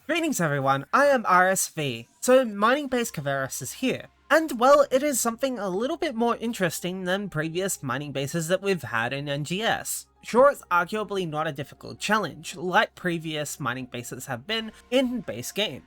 Greetings everyone, I am RSV. So mining base Kvaris is here. And well, it is something a little bit more interesting than previous mining bases that we've had in NGS. Sure, it's arguably not a difficult challenge, like previous mining bases have been in base game.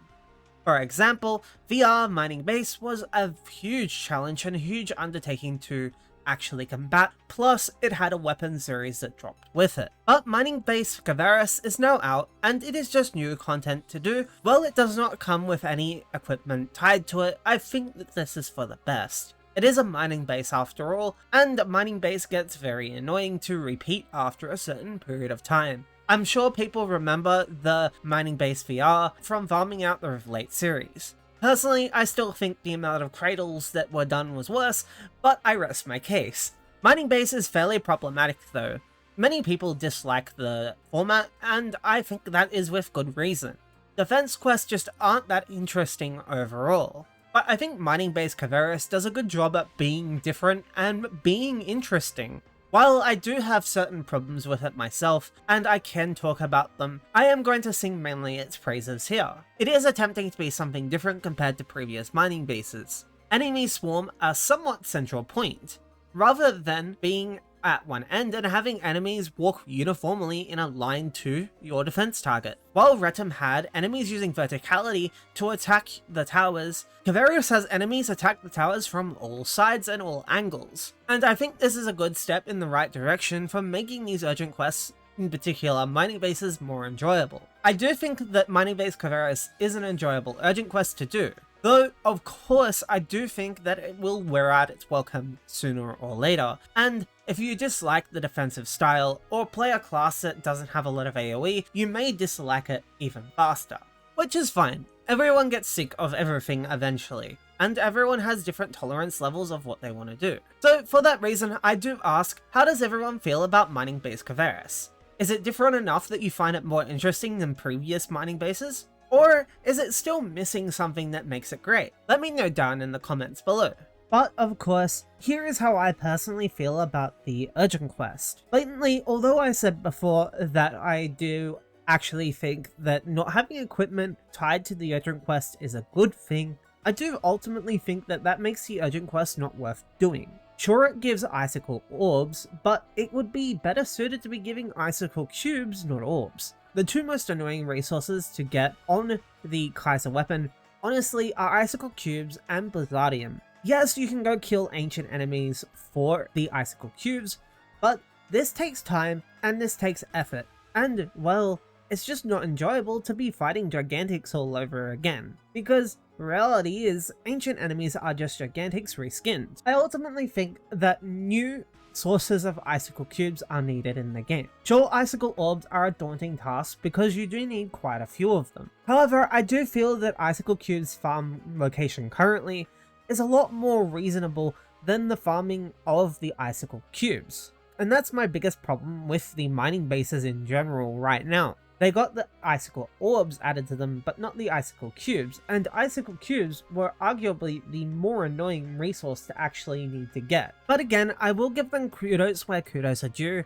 For example, VR mining base was a huge challenge and a huge undertaking to actually combat, plus it had a weapon series that dropped with it. But mining base Kvaris is now out, and it is just new content to do. While it does not come with any equipment tied to it, I think that this is for the best. It is a mining base after all, and mining base gets very annoying to repeat after a certain period of time. I'm sure people remember the mining base VR from farming out the Relate series. Personally, I still think the amount of cradles that were done was worse, but I rest my case. Mining base is fairly problematic though. Many people dislike the format, and I think that is with good reason. Defense quests just aren't that interesting overall. But I think mining base Kvaris does a good job at being different and being interesting. While I do have certain problems with it myself, and I can talk about them, I am going to sing mainly its praises here. It is attempting to be something different compared to previous mining bases. Enemies swarm a somewhat central point, rather than being at one end and having enemies walk uniformly in a line to your defense target. While Retum had enemies using verticality to attack the towers, Kvaris has enemies attack the towers from all sides and all angles. And I think this is a good step in the right direction for making these urgent quests, in particular mining bases, more enjoyable. I do think that mining base Kvaris is an enjoyable urgent quest to do. Though, of course, I do think that it will wear out its welcome sooner or later, and if you dislike the defensive style, or play a class that doesn't have a lot of AoE, you may dislike it even faster. Which is fine, everyone gets sick of everything eventually, and everyone has different tolerance levels of what they want to do. So for that reason, I do ask, how does everyone feel about mining base Kvaris? Is it different enough that you find it more interesting than previous mining bases? Or is it still missing something that makes it great? Let me know down in the comments below. But of course, here is how I personally feel about the urgent quest. Blatantly, although I said before that I do actually think that not having equipment tied to the urgent quest is a good thing, I do ultimately think that that makes the urgent quest not worth doing. Sure, it gives icicle orbs, but it would be better suited to be giving icicle cubes, not orbs. The two most annoying resources to get on the Kaiser weapon, honestly, are icicle cubes and Blizzardium. Yes, you can go kill ancient enemies for the icicle cubes, but this takes time and this takes effort, and well, it's just not enjoyable to be fighting Gigantics all over again, because reality is ancient enemies are just Gigantics reskinned. I ultimately think that new sources of icicle cubes are needed in the game. Sure, icicle orbs are a daunting task because you do need quite a few of them. However, I do feel that icicle cubes farm location currently is a lot more reasonable than the farming of the icicle cubes. And that's my biggest problem with the mining bases in general right now. They got the icicle orbs added to them, but not the icicle cubes, and icicle cubes were arguably the more annoying resource to actually need to get. But again, I will give them kudos where kudos are due,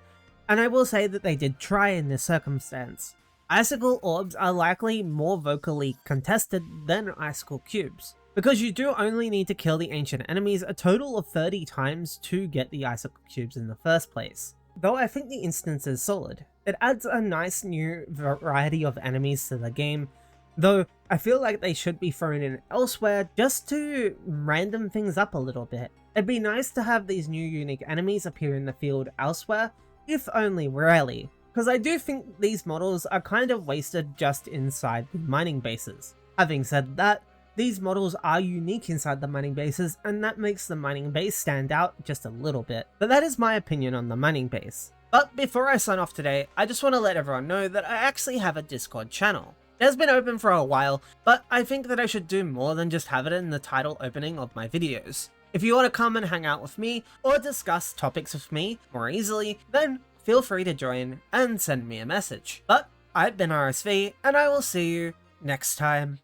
and I will say that they did try in this circumstance. Icicle orbs are likely more vocally contested than icicle cubes, because you do only need to kill the ancient enemies a total of 30 times to get the icicle cubes in the first place. Though I think the instance is solid. It adds a nice new variety of enemies to the game, though I feel like they should be thrown in elsewhere just to random things up a little bit. It'd be nice to have these new unique enemies appear in the field elsewhere, if only rarely, because I do think these models are kind of wasted just inside the mining bases. Having said that, these models are unique inside the mining bases, and that makes the mining base stand out just a little bit. But that is my opinion on the mining base. But before I sign off today, I just want to let everyone know that I actually have a Discord channel. It has been open for a while, but I think that I should do more than just have it in the title opening of my videos. If you want to come and hang out with me, or discuss topics with me more easily, then feel free to join and send me a message. But I've been RSV, and I will see you next time.